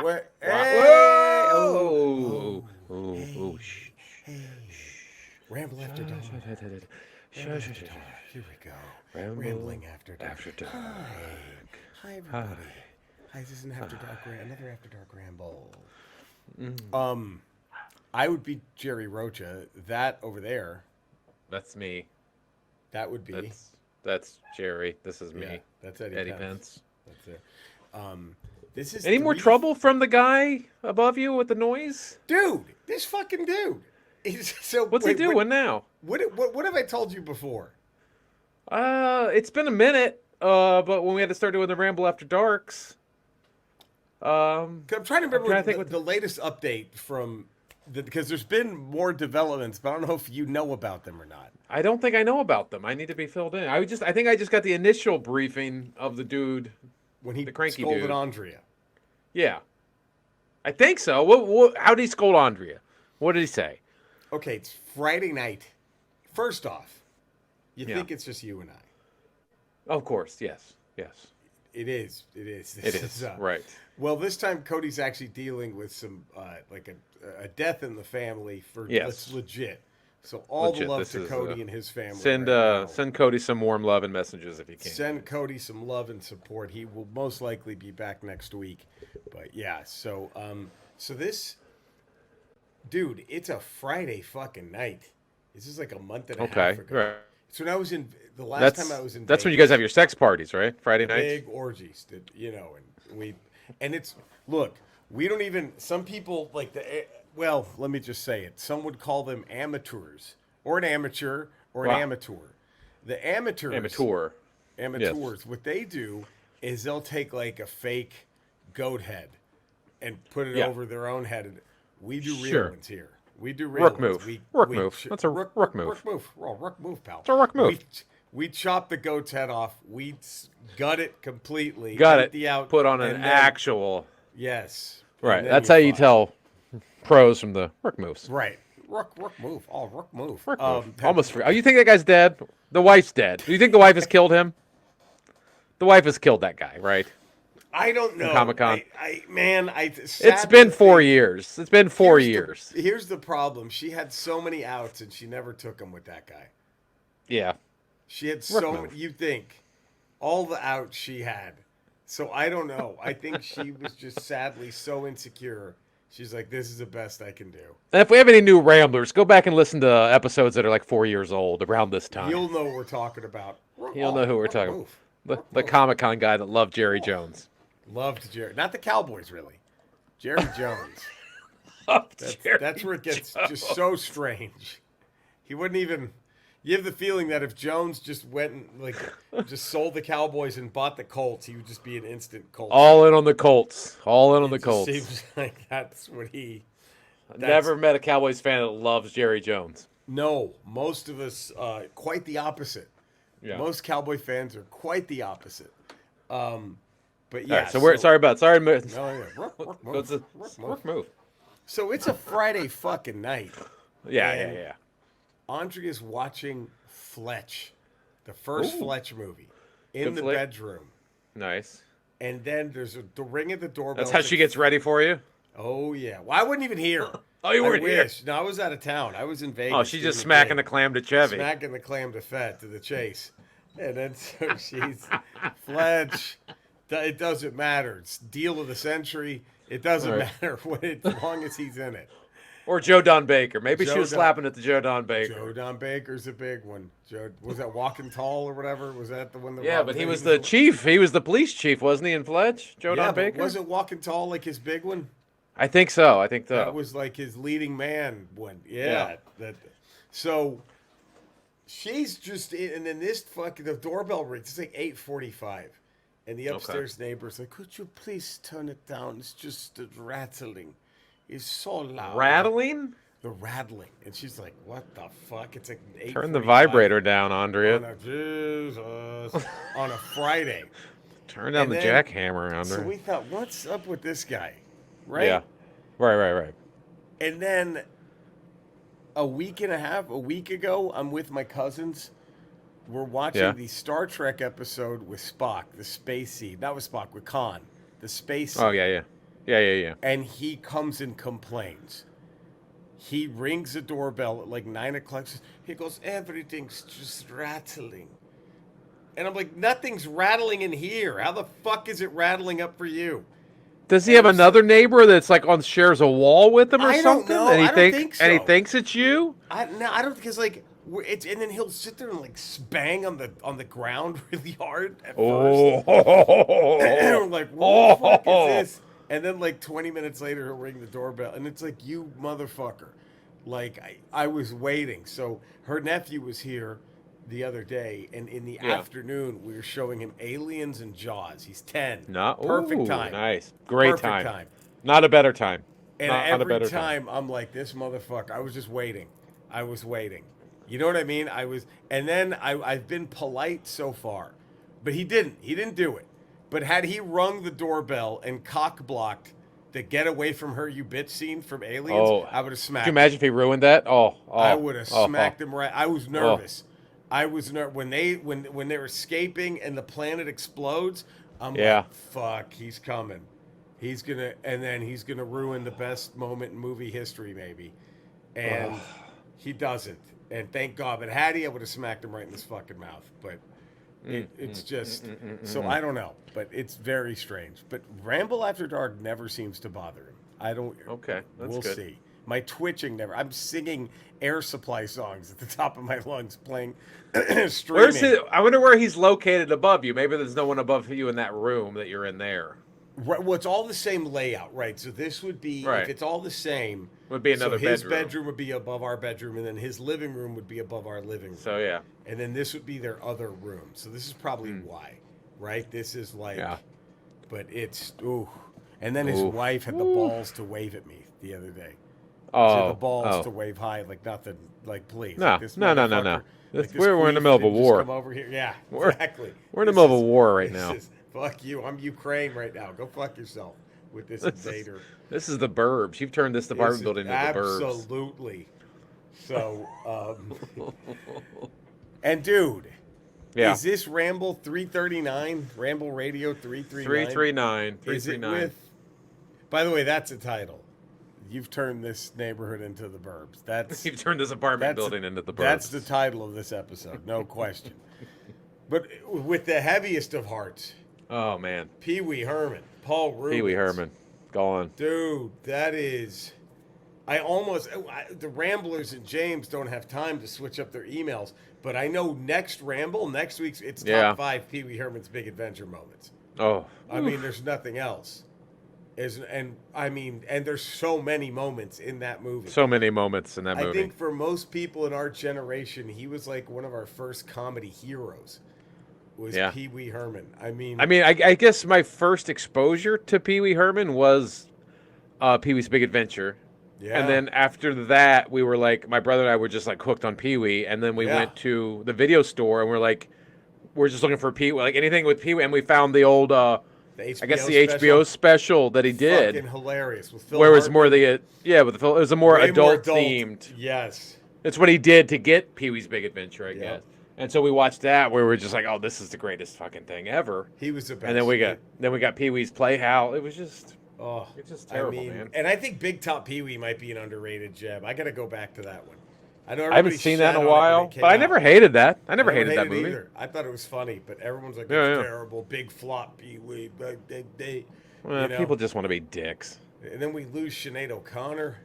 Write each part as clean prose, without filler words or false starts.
What? Hey! Whoa! Hey! Shh. Hey! Ramble after dark. Ramble after dark. Here we go. Ramble Rambling after dark. after dark. Hi. Hi, Hi. everybody. Hi, this is an after dark. Another after dark ramble. Mm. I would be Jerry Rocha. That over there, That's me. that would be. That's Jerry. This is Yeah, me. that's Eddie, Eddie Pence. Pence. That's it. This is Any more trouble from the guy above you with the noise? dude. This fucking dude. So What's he doing now? What have I told you before? It's been a minute. But when we had to start doing the Ramble After Darks, 'Cause I'm trying to remember trying to think what the latest update from because there's been more developments, but I don't know if you know about them or not. I don't think I know about them. I need to be filled in. I think I just got the initial briefing of the dude. When he The cranky scolded dude. Andrea. Yeah, I think so. What? How did he scold Andrea? What did he say? Okay, it's Friday night. First off, you Yeah. think it's just you and I. Of course, yes. It is. It is. It is, right. Well, this time Cody's actually dealing with some like a death in the family for Yes. that's legit. So all Legit, the love this to is, Cody and his family. Send right now. send Cody some warm love and messages if you can. Send Cody some love and support. He will most likely be back next week. But yeah, so so this dude, it's a Friday fucking night. This is like a month and a half Okay, ago. right. So when I was in the last That's time I was in that's when you Vegas, guys have your sex parties, right? Friday nights. big orgies that and it's look, we don't even some people like well, let me just say it. Some would call them amateurs or an amateur or an Wow. amateur. The amateurs Amateur. what they do is they'll take like a fake goat head and put it Yeah. over their own head. We do real Sure. ones here. We do real Rook ones. move. Rook move. That's a rook move. Rook move. Oh, rook move, pal. It's a rook move. We chop the goat's head off. We gut it completely. Got it. empty out. Put on an and then- actual. Yes. Right. And then That's you're how you fine. tell pros from the rook moves. Right. Rook move. Oh, rook move. Rook move. Almost free. Oh, you think that guy's dead? The wife's dead. Do you think the wife has killed him? The wife has killed that guy, right? I don't know. Comic-Con. It's Been 4 years. It's been 4 years. Here's the problem. She had so many outs, and she never took them with that guy. Yeah. She had Rook so move. you think all the outs she had. So I don't know. I think she was just sadly so insecure. She's like, "This is the best I can do." And if we have any new ramblers, go back and listen to episodes that are like 4 years old around this time. You'll know what we're talking about. You'll know who we're Rook talking move. about. The Comic-Con guy that loved Jerry Jones. Loved Jerry, not the Cowboys really. Jerry Jones. That's where it gets just so strange. He wouldn't even. You have the feeling that if Jones just went and just sold the Cowboys and bought the Colts, he would just be an instant Colts. All in on the Colts. All in on the It just Colts. Seems like that's what he. Never met a Cowboys fan that loves Jerry Jones. No, most of us quite the opposite. Yeah. Most Cowboy fans are quite the opposite. But All yeah, right, so we're sorry. No, yeah, rook What's move. the rook move? So it's a Friday fucking night. Yeah, And yeah. Andrea's watching Fletch, the first Fletch movie, in Good the flick. bedroom. Nice. And then there's the ring at the doorbell. That's how she gets ready for you. Oh yeah. Well, I wasn't even here. Oh, you weren't I here. wish. No, I was out of town. I was in Vegas. Oh, she's just doing smacking the gig. clam to Chevy. Smacking the clam to Fett to the chase. And then so she's Fletch. It doesn't matter. It's deal of the century. It doesn't Right. matter as long as he's in it. Or Joe Don Baker. Maybe she Joe was Don- slapping at the Joe Don Baker. Joe Don Baker's a big one. Joe was that Walking Tall or whatever? Was that the one that? Yeah, Rob but he Baker was the chief. He was the police chief, wasn't he, in Fletch? Joe Yeah, Don but Baker? wasn't Walking Tall like his big one? I think so. I think so. That was like his leading man one. Yeah. So she's just and then this fucking the doorbell rings. It's like 8:45, and the upstairs neighbor's like, "Could you please turn it down? It's just the rattling. It's so loud. Rattling? The rattling." And she's like, "What the fuck?" It's like 8:45 Turn the vibrator down, Andrea. On a Friday. Turn down And the then- jackhammer, Andrea. So we thought, what's up with this guy? Right? Yeah. Right. And then a week ago, I'm with my cousins. We're watching Yeah. the Star Trek episode with Spock, the space seed. Not with Spock, with Khan, the space seed. Oh, yeah. Yeah. And he comes and complains. He rings the doorbell at like 9 o'clock. He goes, everything's just rattling. And I'm like, nothing's rattling in here. How the fuck is it rattling up for you? Does he have another neighbor that's like shares a wall with him or I something? don't know. I don't think so. And he thinks it's you? I don't, because like it's, and then he'll sit there and like bang on the ground really hard at first. And we're like, what the fuck is this? And then like 20 minutes later, he'll ring the doorbell, and it's like, you motherfucker. Like I was waiting. So her nephew was here the other day, and in the afternoon we were showing him Aliens and Jaws. He's 10. Perfect time. Nice. Great Perfect time. Not a better time. And every time I'm like, this motherfucker. I was just waiting. I was waiting. You know what I mean? And then I've been polite so far, but he didn't. He didn't do it. But had he rung the doorbell and cock blocked the "Get Away from Her, You Bitch" scene from Aliens, I would have smacked. Could you imagine if he ruined that? I would have smacked him right. I was nervous. I was when they're escaping and the planet explodes. I'm like, fuck, he's coming. He's gonna ruin the best moment in movie history, maybe. And he doesn't. And thank God. But had he, I would have smacked him right in his fucking mouth. But it's just so I don't know. But it's very strange. But Ramble After Dark never seems to bother him. I don't. Okay, that's we'll good. See. My twitching never. I'm singing Air Supply songs at the top of my lungs, playing streaming. Where's it? I wonder where he's located above you. Maybe there's no one above you in that room that you're in there. Right, well, it's all the same layout, right? So this would be, if it's all the same, would be another so his bedroom would be above our bedroom, and then his living room would be above our living room. So yeah, and then this would be their other room. So this is probably why, right? This is like, but it's and then his wife had the balls to wave at me the other day. She had the balls to wave hi, like nothing, like please. No, like no. Like we're in the middle of a war. Come over here, yeah, exactly. We're in the middle of a war right now. Fuck you. I'm Ukraine right now. Go fuck yourself with this invader. This is the burbs. You've turned this apartment building into the burbs. Absolutely. So, and dude, is this Ramble 339? Ramble Radio 339? 339. Is it with, by the way, that's a title. You've turned this neighborhood into the burbs. You've turned this apartment building into the burbs. That's the title of this episode, no question. But with the heaviest of hearts. Oh, man. Pee Wee Herman. Paul Rubens. Pee Wee Herman. Gone. Dude, that is... the Ramblers and James don't have time to switch up their emails, but I know next week's, it's top 5 Pee Wee Herman's Big Adventure moments. Oh. I mean, there's nothing else. And there's so many moments in that movie. So many moments in that movie. I think for most people in our generation, he was like one of our first comedy heroes. Was Pee Wee Herman. I guess my first exposure to Pee Wee Herman was Pee Wee's Big Adventure. Yeah. And then after that, we were like, my brother and I were just like hooked on Pee Wee. And then we went to the video store and we're just looking for Pee Wee, like anything with Pee Wee. And we found the old, the HBO special that he did. Fucking hilarious. With Phil where it was Hartman. more it was a more adult themed. Yes. It's what he did to get Pee Wee's Big Adventure, I guess. And so we watched that where we were just like, oh, this is the greatest fucking thing ever. He was the best. And then we got Pee Wee's Playhouse. It was just it's just terrible, man. And I think Big Top Pee Wee might be an underrated gem. I got to go back to that one. I haven't seen that in a while, but I never hated that. I never hated that movie. Either. I thought it was funny, but everyone's like, it's terrible. Big flop Pee Wee. People just want to be dicks. And then we lose Sinead O'Connor.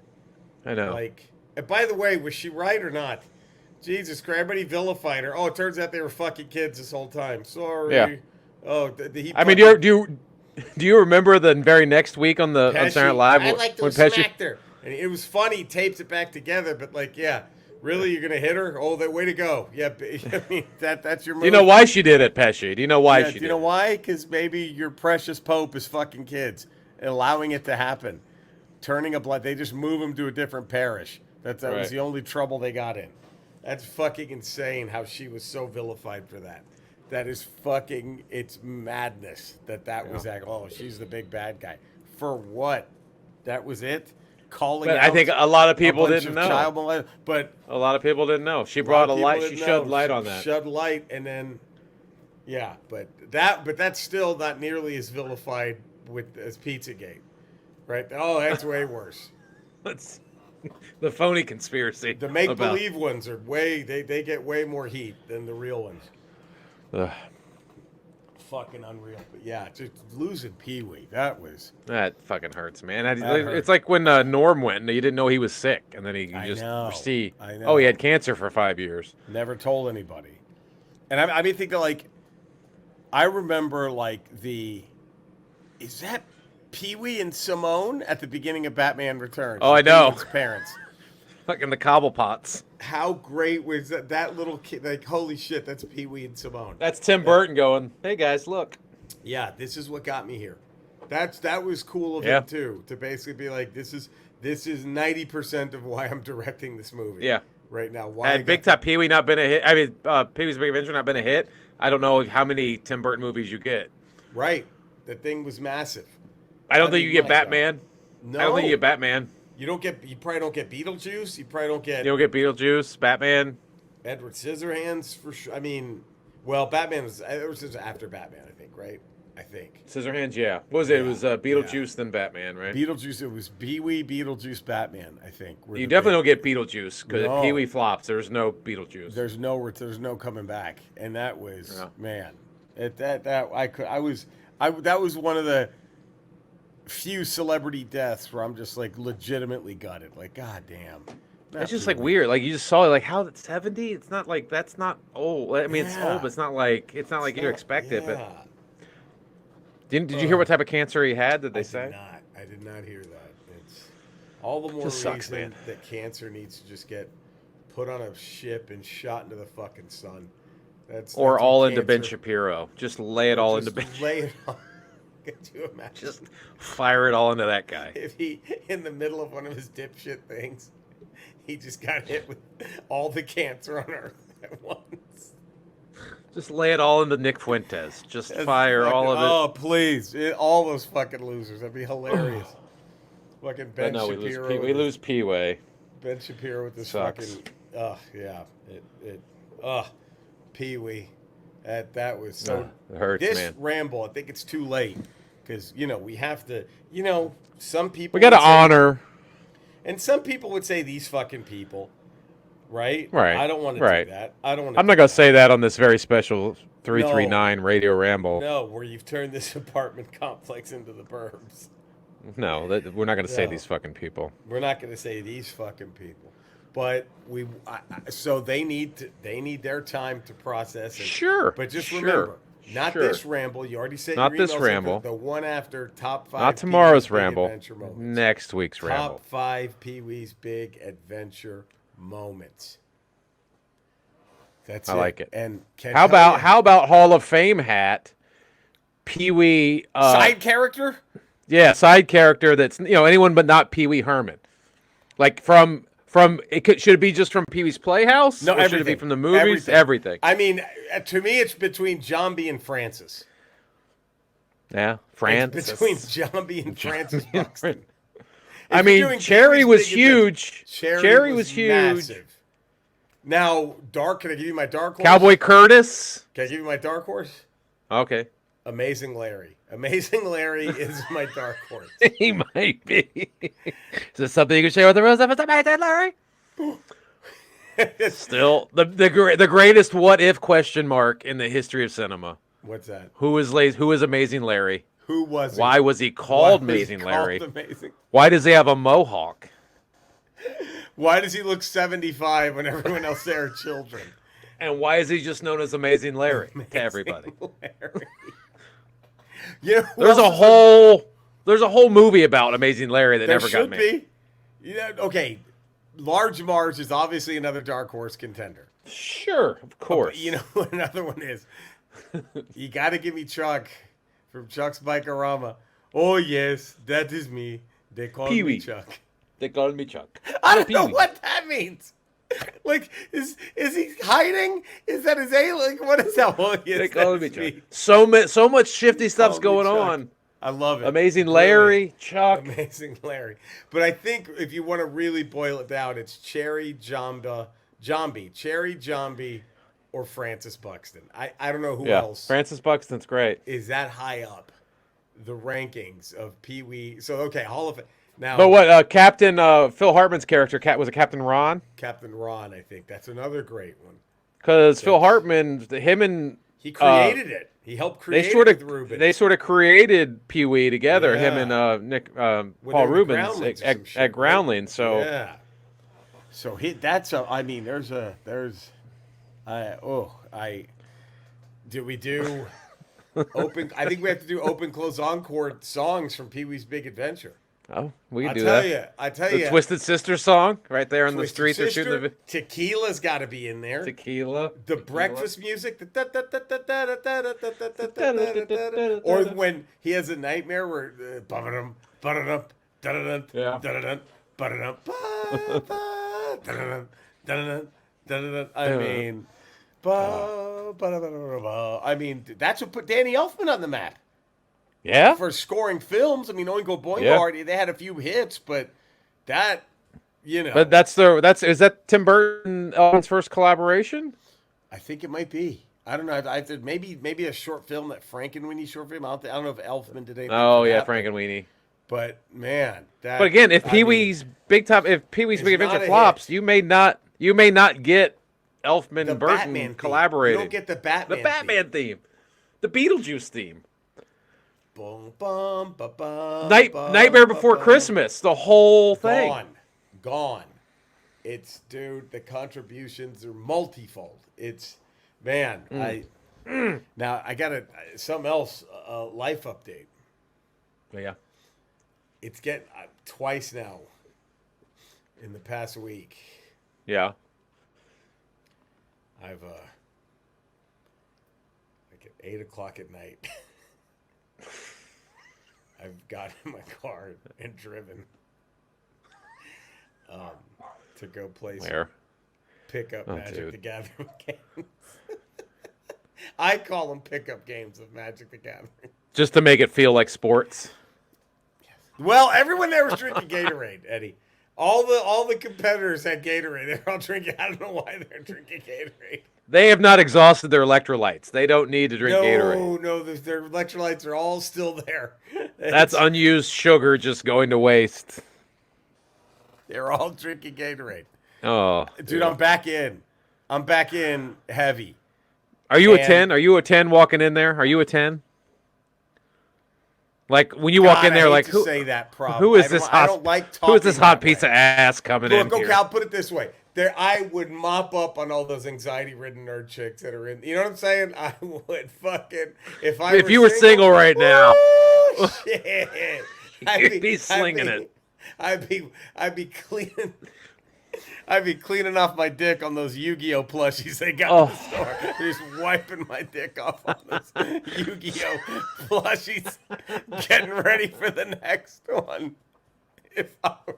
I know. And by the way, was she right or not? Jesus Christ, everybody vilified her. Oh, it turns out they were fucking kids this whole time. Sorry. Yeah. Oh, do you remember the very next week on Saturday Night Live? I like to smacked her. And it was funny, taped it back together, but really, you're gonna hit her? Oh, way to go! Yeah, I mean that's your move. Do you know why she did it, Pesci? Do you know why she did it? Do you know why? Because maybe your precious Pope is fucking kids, allowing it to happen, turning a blood. They just move them to a different parish. That was the only trouble they got in. That's fucking insane how she was so vilified for that. That is fucking, it's madness that was like, oh, she's the big bad guy. For what? That was it? Calling out I think a lot of people didn't know. But a lot of people didn't know. She brought a light, she shed light on that. Shed light and then, but that's still not nearly as vilified as Pizzagate. Right? Oh, that's way worse. That's the phony conspiracy. The make-believe ones are they get way more heat than the real ones. Ugh. Fucking unreal. But yeah, just losing Pee-wee, that fucking hurts, man. hurt. It's like when Norm went and you didn't know he was sick, and then he see, oh, he had cancer for 5 years. Never told anybody. And I mean, thinking like, I remember like is that Pee-wee and Simone at the beginning of Batman Returns? Oh, I know. His parents. Fucking the Cobblepots. How great was that little kid? Like, holy shit, that's Pee-wee and Simone. That's Tim Burton going, hey guys, look. Yeah, this is what got me here. That was cool of him too, to basically be like, this is 90% of why I'm directing this movie. Yeah. Right now. Why Had Big Top Pee-wee not been a hit, I mean, Pee-wee's Big Adventure not been a hit, I don't know how many Tim Burton movies you get. Right. The thing was massive. I don't think you get Batman. No. I don't think you get Batman. You probably don't get Beetlejuice. You probably don't get. You don't get Beetlejuice, Batman. Edward Scissorhands for sure. I mean, well, Batman was after Batman, I think, right? I think. Scissorhands, yeah. What was it? It was Beetlejuice, then Batman, right? Beetlejuice. It was Pee-wee, Beetlejuice, Batman, I think. You definitely don't get Beetlejuice because if Pee-wee flops, there's no Beetlejuice. There's no coming back, and that was man. That was one of the few celebrity deaths where I'm just like legitimately gutted. Like, god damn. It's just like weird. Like you just saw it. Like how 70? It's not like that's not old. I mean, it's old, but it's not like you expect it. But did you hear what type of cancer he had? Did they say? I did not hear that. It's all the more reason that cancer needs to just get put on a ship and shot into the fucking sun. That's all into Ben Shapiro. Just lay it all into Ben. Lay it on. Could you imagine? Just fire it all into that guy. If he, in the middle of one of his dipshit things, he just got hit with all the cancer on Earth at once. Just lay it all into Nick Fuentes. Just fire all of it. Oh, please. All those fucking losers. That'd be hilarious. Fucking Ben Shapiro. We lose Pee-wee. Ben Shapiro with this fucking... yeah. Pee-wee. That was so... it hurts, this man. Ramble, I think it's too late. Because, we have to... some people... We got to honor... And some people would say these fucking people... Right? Right. I don't want to do that. I'm not going to say that on this very special 339 Radio Ramble. No, where you've turned this apartment complex into the burbs. No, we're not going to say these fucking people. We're not going to say these fucking people. But so they need their time to process it. Sure. But just remember, not this Ramble. You already said not your this Ramble. The one after top 5. Not tomorrow's Ramble. Next week's Ramble. Top 5 Pee-wee's Big Adventure moments. That's I like it. And how about Hall of Fame hat? Pee-wee side character? Yeah, side character that's anyone but not Pee-wee Herman. Like should it be just from Pee-wee's Playhouse? No, or should it be from the movies? Everything. I mean, to me, it's between Jambi and Francis. Yeah, Francis. It's between Jambi and Francis Buxton. I mean, Cherry was huge. Cherry was huge. Massive. Now, can I give you my dark horse? Cowboy Curtis. Can I give you my dark horse? Okay. Amazing Larry. Amazing Larry is my dark horse. He might be. Is this something you can share with the rest of us? Amazing Larry. Still, the greatest what if question mark in the history of cinema. What's that? Who is Amazing Larry? Who was he? Why was he called Amazing Larry? Amazing? Why does he have a mohawk? Why does he look 75 when everyone else there are children? And why is he just known as Amazing Larry to everybody? Larry. There's a whole movie about Amazing Larry that never got made. There should be. Okay, Large Marge is obviously another dark horse contender. Sure, of course. But you know what another one is? You got to give me Chuck from Chuck's Bikerama. Oh yes, that is me. They call me Chuck. They call me Chuck. I don't know what that means. Like, is he hiding? Is that his alien? What is that? Well, yes, they call me Chuck. So much shifty stuff's going on. I love it. Amazing Larry, Chuck. Amazing Larry. But I think if you want to really boil it down, it's Cherry Jambi, or Francis Buxton. I don't know who else. Francis Buxton's great. Is that high up? the rankings of Pee Wee. So okay, Hall of Fame. Now, But what Captain Phil Hartman's character was it Captain Ron? Captain Ron, I think that's another great one. Because Phil Hartman, him and he created it. He helped create it with Rubens. They sort of created Pee Wee together. Him and Nick Paul Rubens at Groundlings. So yeah. So that's a. I mean, do we do open? I think we have to do open close encore songs from Pee Wee's Big Adventure. Oh, we can do that. I tell you, the Twisted Sister song right there in the street. They're shooting the Tequila's got to be in there. Tequila. The breakfast music. Or when he has a nightmare where I mean, that's what put Danny Elfman on the map. Yeah. For scoring films. I mean, Oingo Boingo, they had a few hits, but that, But is that Tim Burton Elfman's first collaboration? I think it might be. I don't know. I have to, maybe a short film, that Frankenweenie short film. I don't know if Elfman did anything. Oh yeah, Frankenweenie. But man, But again, if Pee Wee's Big Adventure flops, you may not get Elfman and Burton collaborating. You don't get the Batman theme. The Beetlejuice theme. Boom, bum, ba, bum, Nightmare Before Christmas. The whole thing. Gone. It's, dude, the contributions are multifold. It's, man, now I got something else, life update. Yeah. It's getting twice now in the past week. Yeah. I've like at 8:00 at night, I've got in my car and driven to go play pickup Magic the Gathering games. I call them pickup games of Magic the Gathering. Just to make it feel like sports. Well, everyone there was drinking Gatorade, Eddie. All the competitors had Gatorade. They're all drinking. I don't know why they're drinking Gatorade. They have not exhausted their electrolytes. They don't need to drink Gatorade. No, their electrolytes are all still there. That's unused sugar just going to waste. They're all drinking Gatorade. Oh, dude, I'm back in. I'm back in heavy. Are you a 10? Are you a 10 walking in there? Are you a 10? Like when you walk in there, like who say that? Who is this hot? I don't like talking. Who is this hot piece of ass coming in here? Okay, I'll put it this way: I would mop up on all those anxiety-ridden nerd chicks that are in. You know what I'm saying? I would fucking if you were single right now. Shit, I'd be slinging it. I'd be cleaning. I'd be cleaning off my dick on those Yu-Gi-Oh plushies they got in the store. Just wiping my dick off on those Yu-Gi-Oh plushies, getting ready for the next one. If I were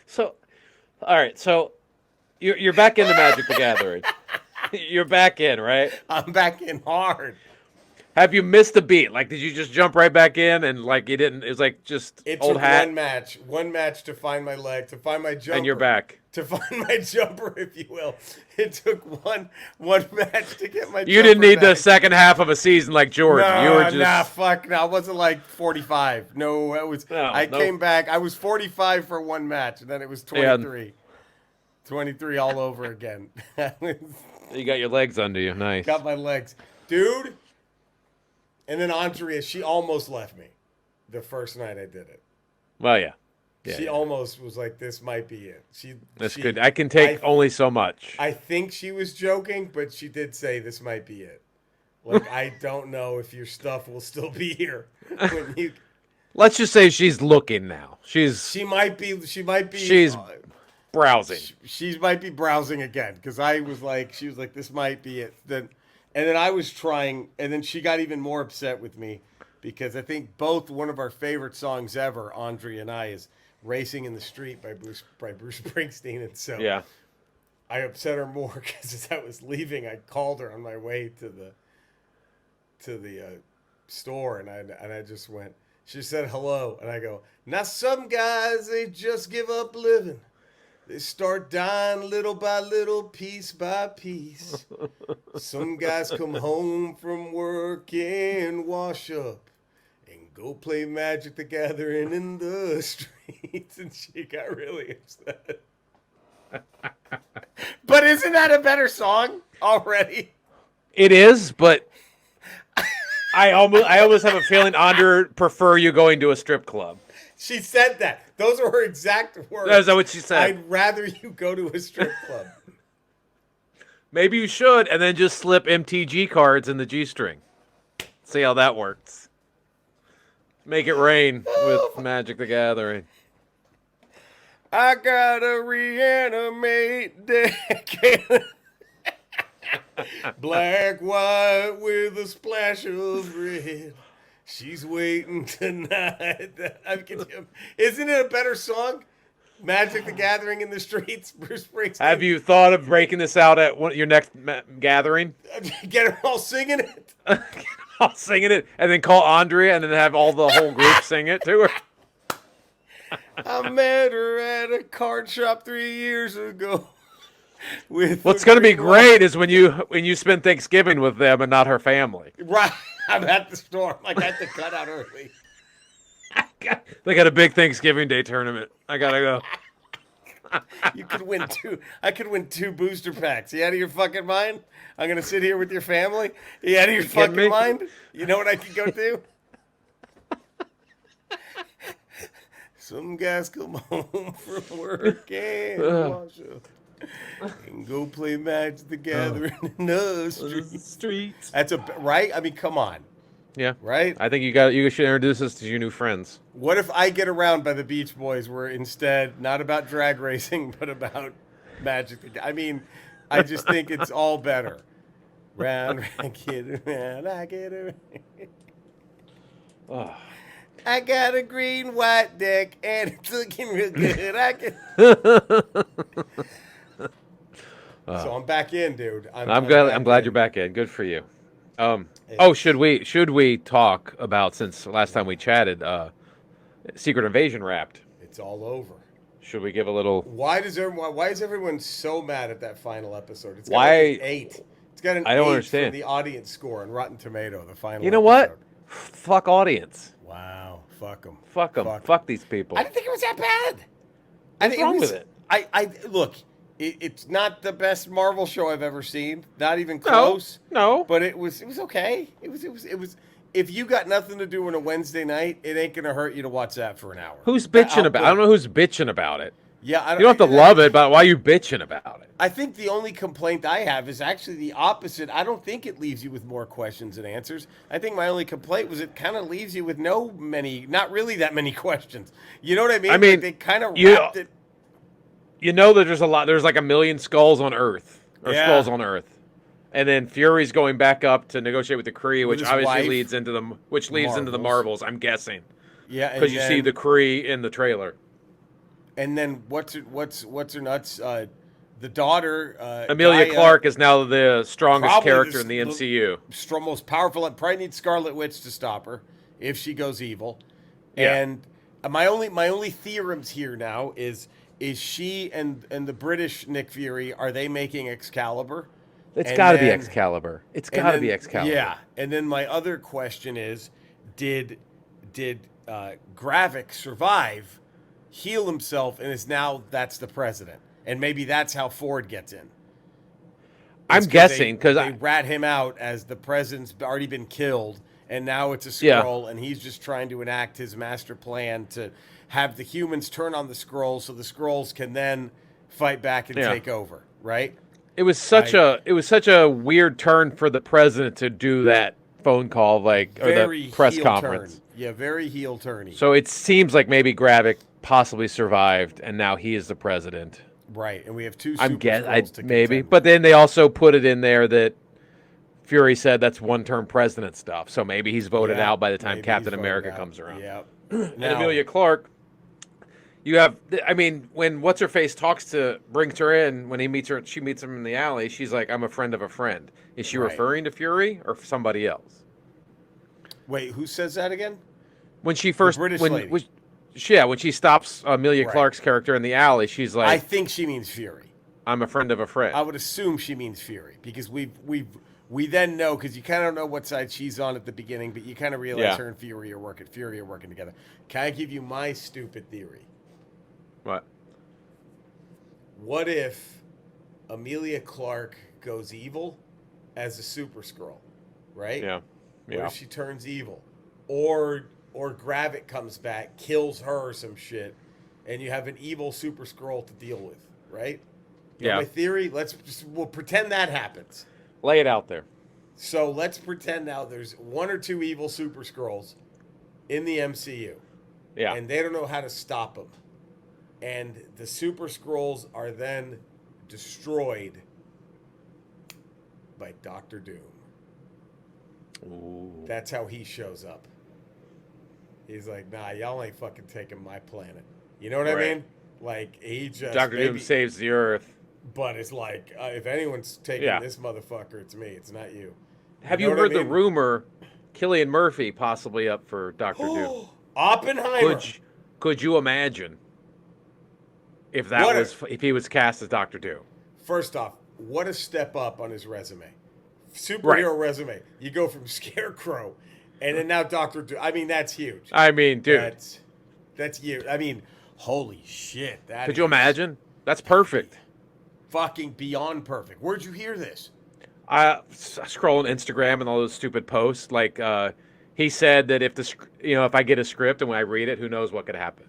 So, all right. So, you're back into Magic the Gathering. You're back in, right? I'm back in hard. Have you missed a beat? Like, did you just jump right back in and like you didn't? It was like just old hat. One match to find my leg, to find my jumper, and you're back. To find my jumper, if you will. It took one match to get my. You didn't need the second half of a season like Jordan. You were just I wasn't like 45. No, it was. I came back. I was 45 for one match, and then it was 23. Yeah. 23 all over again. You got your legs under you. Nice. Got my legs, dude. And then Andrea, she almost left me the first night I did it. Well, yeah. She almost was like, this might be it. That's good. I can take only so much. I think she was joking, but she did say this might be it. Like, I don't know if your stuff will still be here. Let's just say she's looking now. She might be. She's browsing. She might be browsing again because she was like, this might be it. And then I was trying, and then she got even more upset with me because I think both one of our favorite songs ever, Andrea and I, is "Racing in the Street" by Bruce Springsteen. And so I upset her more because as I was leaving, I called her on my way to the store, and I just went. She said hello, and I go, now some guys, they just give up living. They start dying little by little, piece by piece. Some guys come home from work and wash up and go play Magic the Gathering in the streets. And she got really upset. But isn't that a better song already? It is, but I almost have a feeling Andre would prefer you going to a strip club. She said that. Those are her exact words. Is that what she said? I'd rather you go to a strip club. Maybe you should, and then just slip MTG cards in the G-string. See how that works. Make it rain with Magic the Gathering. I gotta reanimate deck. Black, white with a splash of red. She's waiting tonight. Isn't it a better song? Magic the Gathering in the streets, Bruce Springsteen. Have you thought of breaking this out at your next gathering? Get them all singing it. All singing it, and then call Andrea, and then have all the whole group sing it to her. I met her at a card shop 3 years ago. What's going to be great is when you spend Thanksgiving with them and not her family. Right. I'm at the store. I got to cut out early. They got a big Thanksgiving Day tournament. I got to go. You could win two. I could win 2 booster packs. You out of your fucking mind? I'm going to sit here with your family? You out of your fucking mind? You know what I could go do? Some guys come home from work and wash up and go play Magic the Gathering in the streets. That's right. I mean, come on. Yeah. Right. I think you should introduce us to your new friends. What if I Get Around by the Beach Boys were instead not about drag racing but about Magic? I mean, I just think it's all better. Round, get around, I get around. Oh. I got a green white deck and it's looking real good. So I'm back in, dude. I'm glad you're back in. Good for you. Should we talk about, since last time we chatted, Secret Invasion wrapped? It's all over. Should we give a little? Why is everyone so mad at that final episode? It's got why like an 8. It's got an I don't 8 understand. from the audience score on Rotten Tomato. The final. You know episode. what? Fuck audience. Wow. Fuck them. Fuck them. Fuck these people. I didn't think it was that bad. What's wrong with it? I look. It's not the best Marvel show I've ever seen. Not even close. No. But it was okay. It was. If you got nothing to do on a Wednesday night, it ain't gonna hurt you to watch that for an hour. Who's bitching about? I don't know who's bitching about it. Yeah, you don't have to love it, but why are you bitching about it? I think the only complaint I have is actually the opposite. I don't think it leaves you with more questions than answers. I think my only complaint was it kind of leaves you with not really that many questions. You know what I mean? I mean, like they kind of wrapped it. You know that there's like 1 million skulls on Earth, skulls on Earth. And then Fury's going back up to negotiate with the Kree, which obviously leads into the Marvels, I'm guessing. Yeah, because you see the Kree in the trailer. And then what's her nuts? The daughter, Emilia Gaia, Clarke, is now the strongest character in the MCU. Most powerful, and probably needs Scarlet Witch to stop her if she goes evil. Yeah. And my only theorems here now is she and the British Nick Fury, are they making Excalibur? It's got to be Excalibur. It's got to be Excalibur. Yeah. And then my other question is, did Gravik survive, heal himself, and that's the president? And maybe that's how Ford gets in. I'm guessing because they rat him out as the president's already been killed, and now it's a Skrull, and he's just trying to enact his master plan to have the humans turn on the Skrulls, so the Skrulls can then fight back and take over. Right? It was such a weird turn for the president to do that phone call, or the press conference. Turn. Yeah, very heel turny. So it seems like maybe Gravik possibly survived, and now he is the president. Right, and we have 2 maybe, but then they also put it in there that Fury said that's one-term president stuff. So maybe he's voted out by the time Captain America comes around. Yeah. And Emilia Clarke, when What's-Her-Face brings her in, when she meets him in the alley, she's like, I'm a friend of a friend. Is she referring to Fury or somebody else? Wait, who says that again? When she first... The British lady. when she stops Amelia Clark's character in the alley, she's like, I think she means Fury. I'm a friend of a friend. I would assume she means Fury because we then know, because you kind of know what side she's on at the beginning, but you kind of realize her and Fury are working together. Can I give you my stupid theory? What? What if Amelia Clark goes evil as a Super Skrull, right? Yeah. What if she turns evil? Or Gravik comes back, kills her or some shit, and you have an evil Super Skrull to deal with, right? You know my theory? We'll pretend that happens. Lay it out there. So let's pretend now there's one or two evil Super Skrulls in the MCU. Yeah. And they don't know how to stop them. And the Super Skrulls are then destroyed by Doctor Doom. Ooh. That's how he shows up. He's like, nah, y'all ain't fucking taking my planet. You know what I mean? Like, he just... Dr. Doom saves the Earth. But it's like, if anyone's taking this motherfucker, it's me. It's not you. Have you heard the rumor Cillian Murphy possibly up for Dr. Doom? Oppenheimer. Could you imagine if if he was cast as Dr. Doom? First off, what a step up on his resume. Superhero resume. You go from Scarecrow and then now Dr. Doom. I mean, that's huge. I mean, dude. That's huge. I mean, holy shit. Could you imagine? That's perfect. Fucking beyond perfect. Where'd you hear this? I scroll on Instagram and all those stupid posts. Like, he said that if I get a script and when I read it, who knows what could happen.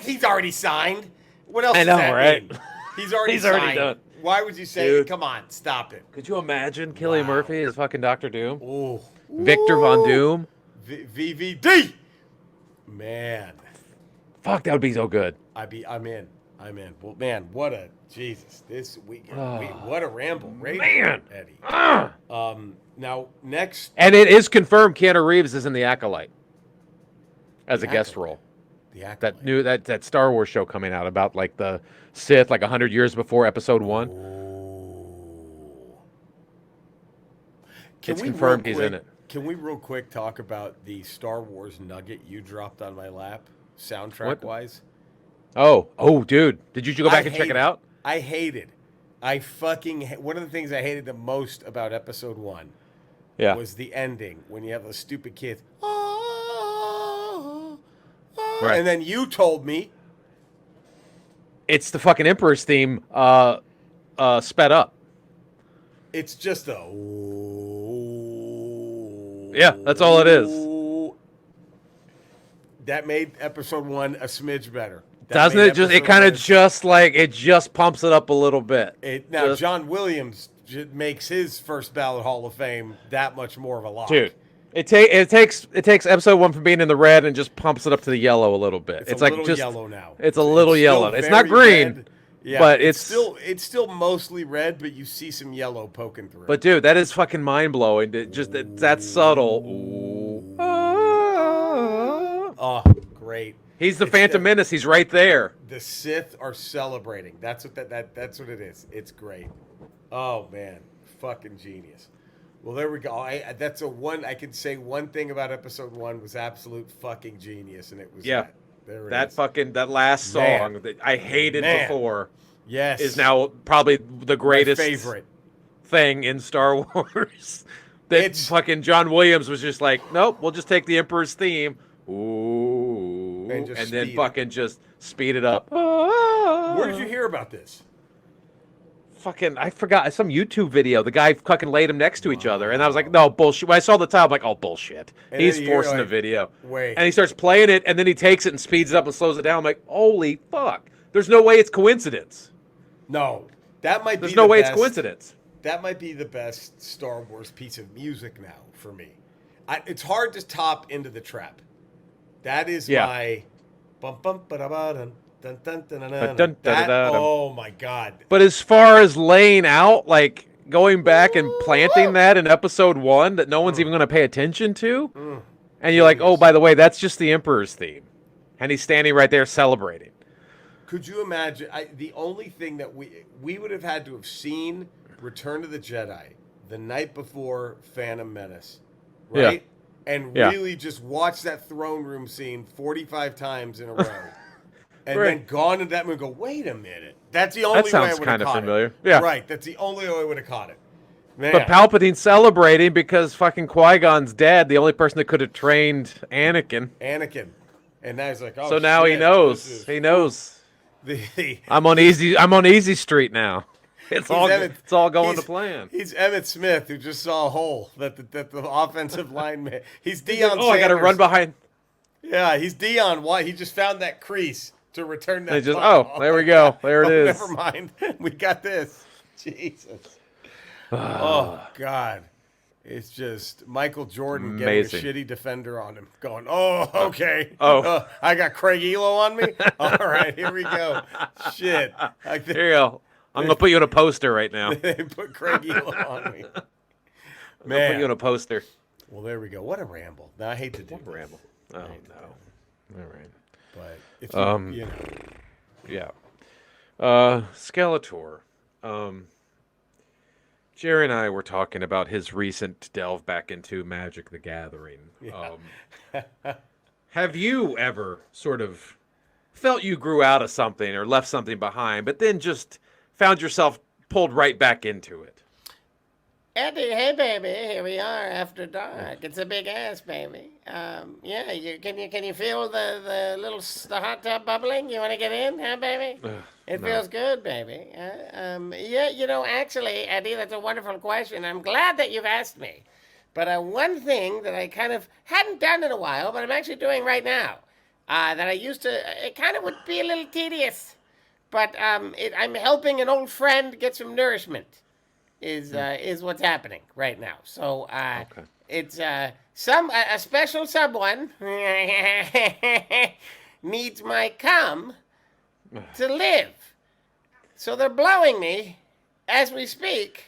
He's already signed. What else? I know, right? Mean? He's already done. Why would you say? Come on, stop it. Could you imagine Cillian Murphy as fucking Dr. Doom? Ooh. Victor Von Doom. VVD. Man. Fuck, that would be so good. I'm in. Well, man, what a Jesus this weekend. What a ramble, right? Man, Eddie. Now next, and it is confirmed Keanu Reeves is in The Acolyte as a guest role. The Acolyte. That Star Wars show coming out about like the Sith, like 100 years before Episode 1. Ooh. It's confirmed he's in it. Can we real quick talk about the Star Wars nugget you dropped on my lap, soundtrack wise? Oh, dude. Did you go back and check it out? I hated. One of the things I hated the most about Episode 1 was the ending when you have those stupid kids. Right. And then you told me. It's the fucking Emperor's theme sped up. It's just a. Yeah, that's all it is. That made Episode 1 a smidge better. Doesn't it? It just pumps it up a little bit. John Williams makes his first ballot Hall of Fame that much more of a lock. Dude, it takes Episode 1 from being in the red and just pumps it up to the yellow a little bit. It's a little yellow now. It's a little yellow. It's not green. Yeah, but it's still mostly red, but you see some yellow poking through. But dude, that is fucking mind blowing. That's subtle. Ooh. Oh, great. He's the Phantom Menace. He's right there. The Sith are celebrating. That's what that's what it is. It's great. Oh man, fucking genius. Well, there we go. I can say one thing about Episode 1 was absolute fucking genius, and it was that last song that I hated before. Yes, is now probably the greatest favorite thing in Star Wars. Fucking John Williams was just like, nope, we'll just take the Emperor's theme. Ooh, and then fucking just speed it up. Where did you hear about this? Fucking, I forgot, some YouTube video. The guy fucking laid them next to each other, and I was like, no, bullshit. When I saw the title, I'm like, oh, bullshit. And he's forcing the video. Wait. And he starts playing it, and then he takes it and speeds it up and slows it down. I'm like, holy fuck. There's no way it's coincidence. No. That might be There's no way it's coincidence. That might be the best Star Wars piece of music now for me. It's hard to top Into the Trap. That is my bum bum ba-da-ba-dun. Dun, dun, dun, dun, dun. Oh my god. But as far as laying out, like going back and planting that in Episode 1 that no one's even going to pay attention to, and you're like, oh, by the way, that's just the Emperor's theme, and he's standing right there celebrating. Could you imagine? The only thing that we would have had to have seen Return of the Jedi the night before Phantom Menace, right? and really just watched that throne room scene 45 times in a row. And then gone into that movie and go, wait a minute. That's the only way I would have caught familiar. it. Yeah. Right. That's the only way I would have caught it. Man. But Palpatine's celebrating because fucking Qui-Gon's dead. The only person that could have trained Anakin. And now he's like, oh, so now shit, he knows. He knows. I'm on easy street now. It's all going to plan. He's Emmitt Smith, who just saw a hole that the offensive lineman. He's Deion Sanders. I got to run behind. Yeah, he's Deion. Why? He just found that crease to return that. There we go. There it is. Never mind. We got this. Jesus. Oh, God. It's just Michael Jordan getting a shitty defender on him. Going, okay. I got Craig Elo on me? All right, here we go. Shit. Here you go. I'm going to put you in a poster right now. They put Craig Elo on me. I'm going to put you in a poster. Well, there we go. What a ramble. Now, I hate to do What a ramble. Oh, no. All right. But if you, Yeah. Skeletor. Jerry and I were talking about his recent delve back into Magic the Gathering. Yeah. Have you ever sort of felt you grew out of something or left something behind, but then just found yourself pulled right back into it? Eddie, hey baby, here we are after dark. It's a big ass, baby. Yeah, can you feel the hot tub bubbling? You want to get in, huh, baby? It feels good, baby. Yeah, actually, Eddie, that's a wonderful question. I'm glad that you've asked me. But one thing that I kind of hadn't done in a while, but I'm actually doing right now, that I used to, it kind of would be a little tedious, but I'm helping an old friend get some nourishment. Is what's happening right now. So it's a special someone needs my cum to live. So they're blowing me as we speak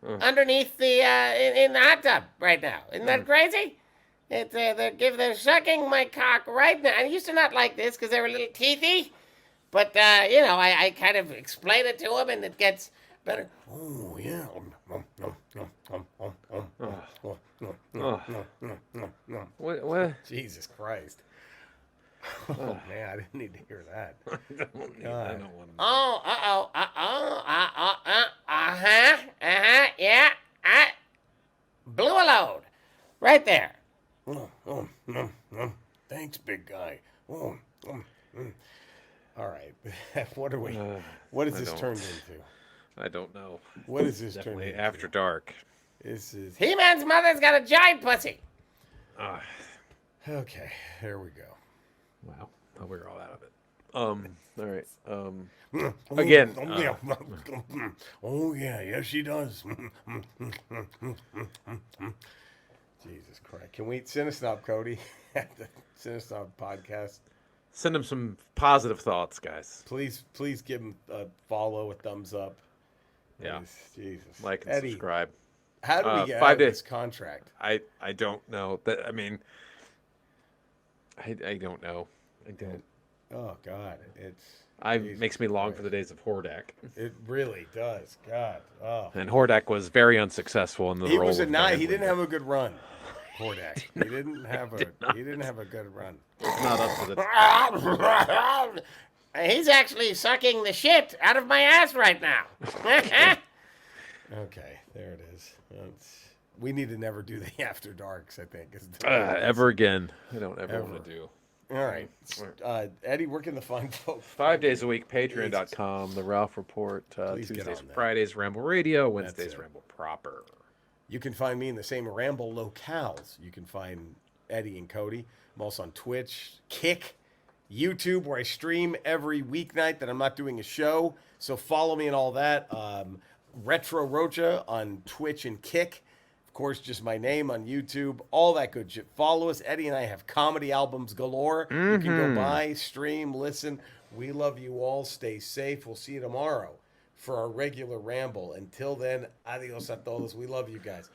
underneath the in the hot tub right now. Isn't that crazy? They're sucking my cock right now. I used to not like this because they were a little teethy, but I kind of explain it to them and it gets better. Oh, yeah. What? Jesus Christ. Oh, man, I didn't need to hear that. I don't want to. Yeah. I blew a load. Right there. Thanks, big guy. All right. What has this turned into? I don't know. What is this Definitely turning after dark. This is He-Man's mother's got a giant pussy. Okay, there we go. Wow. Oh, we're all out of it. All right. Again. Yes, she does. Jesus Christ. Can we Cinesnob Cody at the Cinesnob podcast? Send him some positive thoughts, guys. Please give him a follow, a thumbs up. Yeah. Jesus. Like and Eddie, subscribe. How do we get out of this contract? I don't know. I don't know. I don't. Oh God, makes me long for the days of Hordak. It really does. God. Oh. And Hordak was very unsuccessful in the role. He didn't have a good run. Hordak. He didn't have a good run. It's not up to the. He's actually sucking the shit out of my ass right now. Okay, there it is. We need to never do the After Darks, I think. Ever again. I don't ever want to do. All right. Eddie, where can the find folks? 5 days a week, patreon.com, The Ralph Report, Tuesdays and Fridays, Ramble Radio, Wednesdays, Ramble Proper. You can find me in the same Ramble locales. You can find Eddie and Cody. I'm also on Twitch, Kick, YouTube, where I stream every weeknight that I'm not doing a show. So follow me and all that. Retro Rocha on Twitch and Kick. Of course, just my name on YouTube. All that good shit. Follow us. Eddie and I have comedy albums galore. Mm-hmm. You can go buy, stream, listen. We love you all. Stay safe. We'll see you tomorrow for our regular Ramble. Until then, adios a todos. We love you guys.